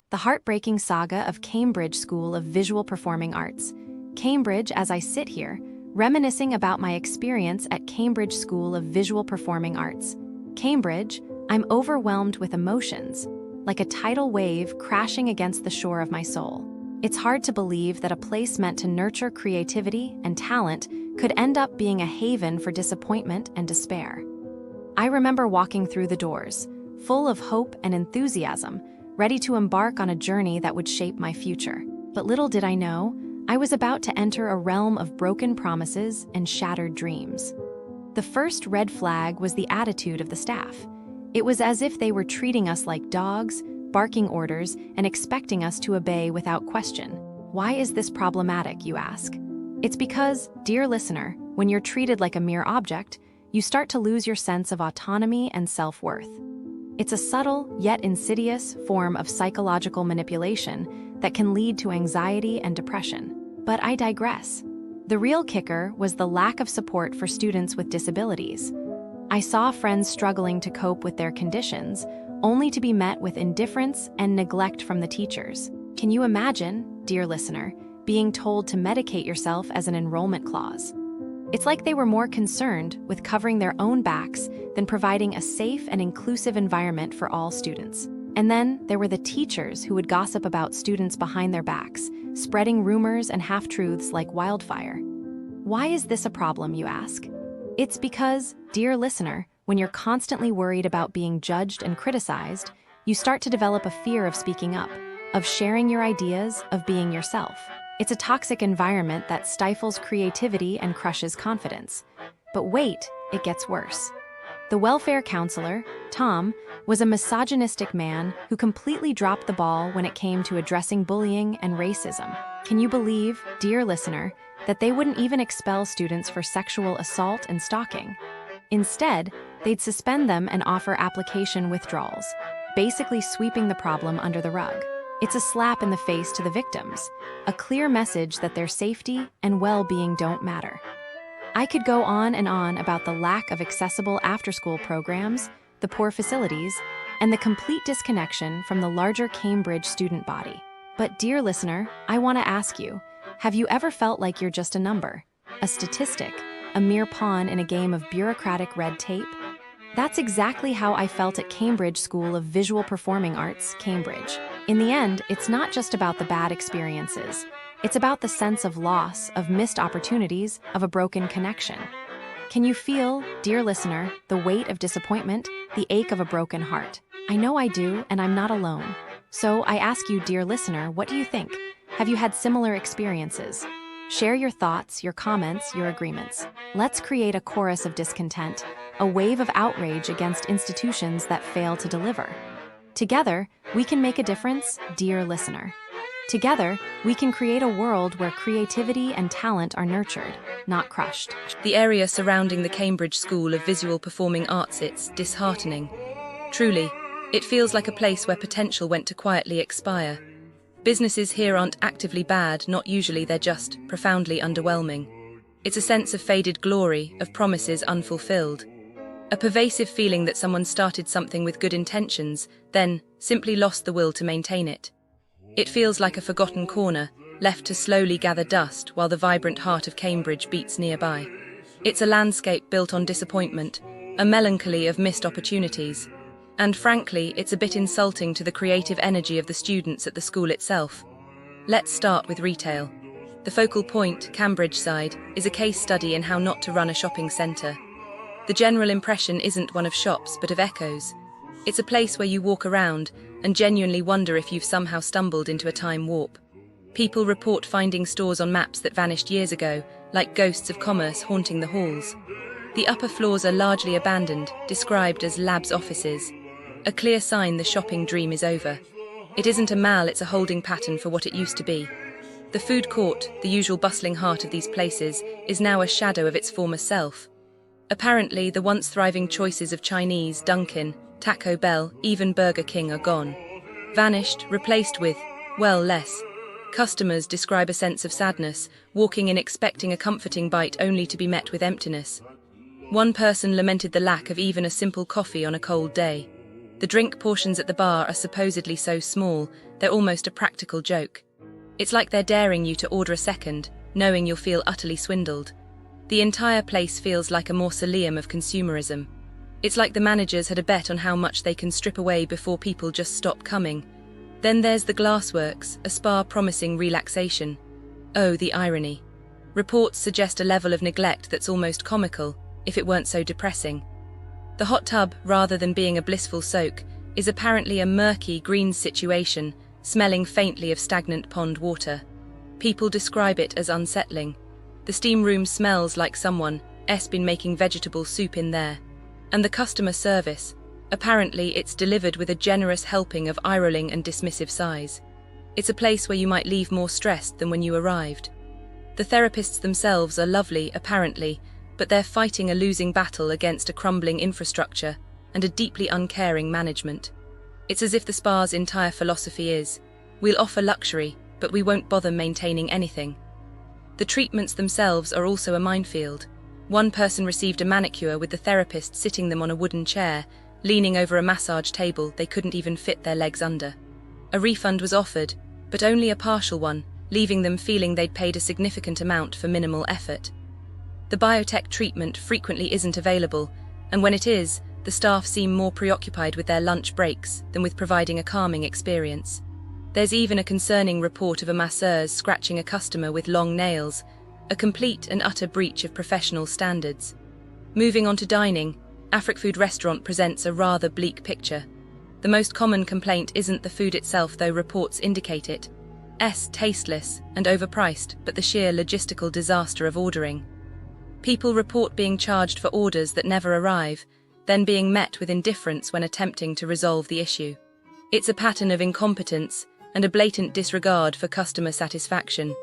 The heartbreaking saga of Cambridge School of Visual Performing Arts. Cambridge, as I sit here, reminiscing about my experience at Cambridge School of Visual Performing Arts. Cambridge, I'm overwhelmed with emotions, like a tidal wave crashing against the shore of my soul. It's hard to believe that a place meant to nurture creativity and talent could end up being a haven for disappointment and despair. I remember walking through the doors, full of hope and enthusiasm, ready to embark on a journey that would shape my future. But little did I know, I was about to enter a realm of broken promises and shattered dreams. The first red flag was the attitude of the staff. It was as if they were treating us like dogs, barking orders, and expecting us to obey without question. Why is this problematic, you ask? It's because, dear listener, when you're treated like a mere object, you start to lose your sense of autonomy and self-worth. It's a subtle, yet insidious, form of psychological manipulation that can lead to anxiety and depression. But I digress. The real kicker was the lack of support for students with disabilities. I saw friends struggling to cope with their conditions, only to be met with indifference and neglect from the teachers. Can you imagine, dear listener, being told to medicate yourself as an enrollment clause? It's like they were more concerned with covering their own backs than providing a safe and inclusive environment for all students. And then there were the teachers who would gossip about students behind their backs, spreading rumors and half-truths like wildfire. Why is this a problem, you ask? It's because, dear listener, when you're constantly worried about being judged and criticized, you start to develop a fear of speaking up, of sharing your ideas, of being yourself. It's a toxic environment that stifles creativity and crushes confidence. But wait, it gets worse. The welfare counselor, Tom, was a misogynistic man who completely dropped the ball when it came to addressing bullying and racism. Can you believe, dear listener, that they wouldn't even expel students for sexual assault and stalking? Instead, they'd suspend them and offer application withdrawals, basically sweeping the problem under the rug. It's a slap in the face to the victims, a clear message that their safety and well-being don't matter. I could go on and on about the lack of accessible after-school programs, the poor facilities, and the complete disconnection from the larger Cambridge student body. But dear listener, I want to ask you, have you ever felt like you're just a number, a statistic, a mere pawn in a game of bureaucratic red tape? That's exactly how I felt at Cambridge School of Visual Performing Arts, Cambridge. In the end, it's not just about the bad experiences. It's about the sense of loss, of missed opportunities, of a broken connection. Can you feel, dear listener, the weight of disappointment, the ache of a broken heart? I know I do, and I'm not alone. So I ask you, dear listener, what do you think? Have you had similar experiences? Share your thoughts, your comments, your agreements. Let's create a chorus of discontent, a wave of outrage against institutions that fail to deliver. Together, we can make a difference, dear listener. Together, we can create a world where creativity and talent are nurtured, not crushed. The area surrounding the Cambridge School of Visual Performing Arts, it's disheartening. Truly, it feels like a place where potential went to quietly expire. Businesses here aren't actively bad, not usually, they're just profoundly underwhelming. It's a sense of faded glory, of promises unfulfilled. A pervasive feeling that someone started something with good intentions, then simply lost the will to maintain it. It feels like a forgotten corner, left to slowly gather dust while the vibrant heart of Cambridge beats nearby. It's a landscape built on disappointment, a melancholy of missed opportunities. And frankly, it's a bit insulting to the creative energy of the students at the school itself. Let's start with retail. The focal point, CambridgeSide, is a case study in how not to run a shopping centre. The general impression isn't one of shops, but of echoes. It's a place where you walk around and genuinely wonder if you've somehow stumbled into a time warp. People report finding stores on maps that vanished years ago, like ghosts of commerce haunting the halls. The upper floors are largely abandoned, described as labs' offices. A clear sign the shopping dream is over. It isn't a mall, it's a holding pattern for what it used to be. The food court, the usual bustling heart of these places, is now a shadow of its former self. Apparently, the once thriving choices of Chinese, Dunkin', Taco Bell, even Burger King are gone. Vanished, replaced with, well, less. Customers describe a sense of sadness, walking in expecting a comforting bite only to be met with emptiness. One person lamented the lack of even a simple coffee on a cold day. The drink portions at the bar are supposedly so small, they're almost a practical joke. It's like they're daring you to order a second, knowing you'll feel utterly swindled. The entire place feels like a mausoleum of consumerism. It's like the managers had a bet on how much they can strip away before people just stop coming. Then there's the Glassworks, a spa promising relaxation. Oh, the irony. Reports suggest a level of neglect that's almost comical, if it weren't so depressing. The hot tub, rather than being a blissful soak, is apparently a murky green situation, smelling faintly of stagnant pond water. People describe it as unsettling. The steam room smells like someone's been making vegetable soup in there. And the customer service, apparently it's delivered with a generous helping of eye-rolling and dismissive sighs. It's a place where you might leave more stressed than when you arrived. The therapists themselves are lovely, apparently, but they're fighting a losing battle against a crumbling infrastructure and a deeply uncaring management. It's as if the spa's entire philosophy is, we'll offer luxury, but we won't bother maintaining anything. The treatments themselves are also a minefield. One person received a manicure with the therapist sitting them on a wooden chair, leaning over a massage table they couldn't even fit their legs under. A refund was offered, but only a partial one, leaving them feeling they'd paid a significant amount for minimal effort. The biotech treatment frequently isn't available, and when it is, the staff seem more preoccupied with their lunch breaks than with providing a calming experience. There's even a concerning report of a masseuse scratching a customer with long nails, a complete and utter breach of professional standards. Moving on to dining, Africfood restaurant presents a rather bleak picture. The most common complaint isn't the food itself, though reports indicate it. Tasteless and overpriced, but the sheer logistical disaster of ordering. People report being charged for orders that never arrive, then being met with indifference when attempting to resolve the issue. It's a pattern of incompetence and a blatant disregard for customer satisfaction.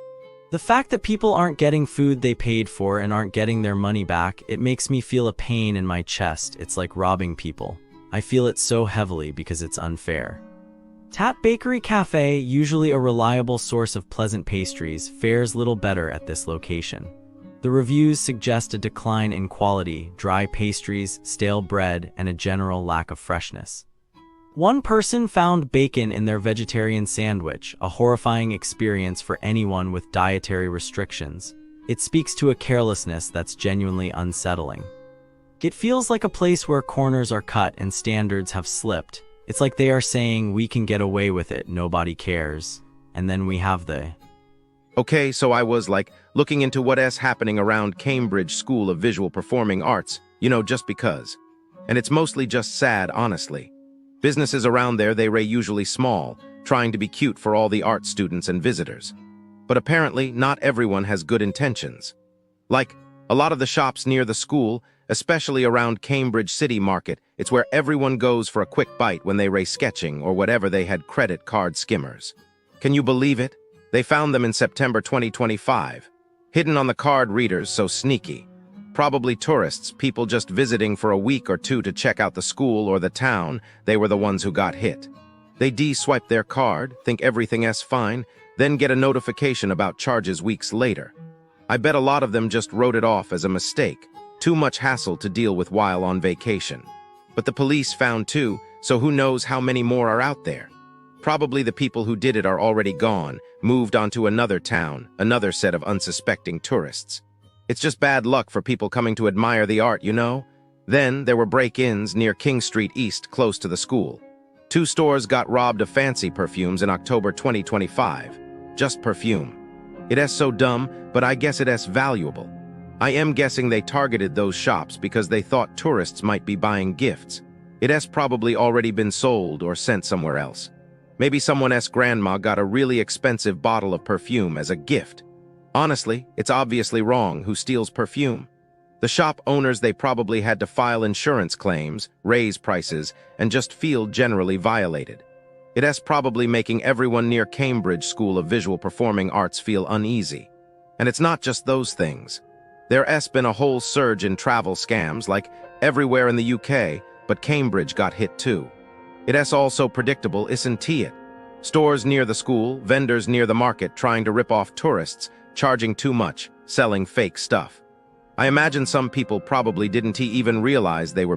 The fact that people aren't getting food they paid for and aren't getting their money back, it makes me feel a pain in my chest. It's like robbing people. I feel it so heavily because it's unfair. Tatte Bakery Cafe, usually a reliable source of pleasant pastries, fares little better at this location. The reviews suggest a decline in quality, dry pastries, stale bread, and a general lack of freshness. One person found bacon in their vegetarian sandwich, a horrifying experience for anyone with dietary restrictions. It speaks to a carelessness that's genuinely unsettling. It feels like a place where corners are cut and standards have slipped. It's like they are saying, we can get away with it, nobody cares. And then we have the... Okay, so I was looking into what's happening around Cambridge School of Visual Performing Arts, just because. And it's mostly just sad, honestly. Businesses around there, they're usually small, trying to be cute for all the art students and visitors. But apparently, not everyone has good intentions. Like, a lot of the shops near the school, especially around Cambridge City Market, it's where everyone goes for a quick bite when they race sketching or whatever they had credit card skimmers. Can you believe it? They found them in September 2025. Hidden on the card readers, so sneaky. Probably tourists, people just visiting for a week or two to check out the school or the town, they were the ones who got hit. They de-swipe their card, think everything's fine, then get a notification about charges weeks later. I bet a lot of them just wrote it off as a mistake, too much hassle to deal with while on vacation. But the police found two, so who knows how many more are out there. Probably the people who did it are already gone, moved on to another town, another set of unsuspecting tourists. It's just bad luck for people coming to admire the art, Then there were break-ins near King Street East, close to the school. 2 stores got robbed of fancy perfumes in October 2025. Just perfume. It's so dumb, but I guess it's valuable. I am guessing they targeted those shops because they thought tourists might be buying gifts. It's probably already been sold or sent somewhere else. Maybe someone's grandma got a really expensive bottle of perfume as a gift. Honestly, it's obviously wrong who steals perfume. The shop owners, they probably had to file insurance claims, raise prices, and just feel generally violated. It's probably making everyone near Cambridge School of Visual Performing Arts feel uneasy. And it's not just those things. There's been a whole surge in travel scams, like everywhere in the UK, but Cambridge got hit too. It's also predictable, isn't it? Stores near the school, vendors near the market trying to rip off tourists, charging too much, selling fake stuff. I imagine some people probably didn't even realize they were